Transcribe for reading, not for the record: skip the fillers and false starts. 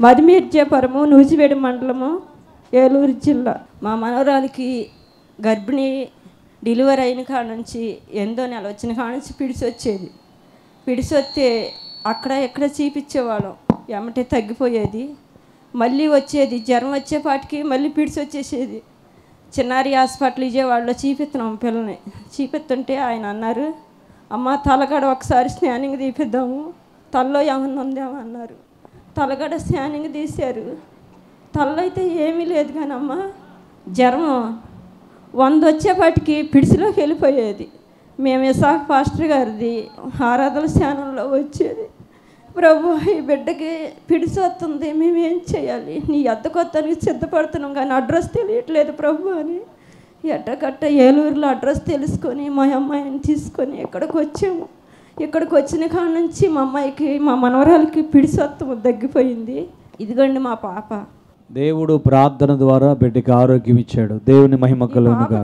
మదిమీర్జాపురము, నూజివేడి మండలము, ఏలూరు జిల్లా. మా మనవరాలికి గర్భిణీ డెలివరీ అయిన కాడ నుంచి 8వ నెల వచ్చిన కాడ నుంచి పిడిసి వస్తే అక్కడ ఎక్కడ చూపించేవాళ్ళం, ఎమ్మటే తగ్గిపోయేది, మళ్ళీ వచ్చేది. జ్వరం వచ్చేపాటికి మళ్ళీ పిడిసి వచ్చేసేది. చిన్నారి హాస్పిటల్ విజయవాడలో చూపిస్తున్నాం పిల్లని. చూపిస్తుంటే ఆయన అన్నారు, అమ్మ తలగడ ఒకసారి స్కానింగ్ తీపిద్దాము, తలలో ఏమన్నా ఉందేమో అన్నారు. తలగడ స్కానింగ్ తీశారు. తలలో అయితే ఏమీ లేదు, కానీ అమ్మ జ్వరం 100 వచ్చేపాటికి పిడిసిలోకి వెళ్ళిపోయేది. మేము విశాఖ పాస్టర్ గారిది ఆరాధన స్థానంలో వచ్చేది. ప్రభు, ఈ బిడ్డకి పిడిసి వస్తుంది, మేమేం చేయాలి, నీ కొత్తనికి సిద్ధపడుతున్నాం కానీ అడ్రస్ తెలియట్లేదు ప్రభు అని ఎట్టకట్ట ఏలూరులో అడ్రస్ తెలుసుకొని మా అమ్మాయిని తీసుకొని ఇక్కడికి వచ్చాము. ఇక్కడికి వచ్చిన కాడ నుంచి మా అమ్మాయికి, మా మనవరాలకి పిడిసి వత్తము తగ్గిపోయింది. ఇదిగోండి మా పాప. దేవుడు ప్రార్థన ద్వారా బిడ్డకి ఆరోగ్యం ఇచ్చాడు. దేవుని మహిమ కలుగును గాక.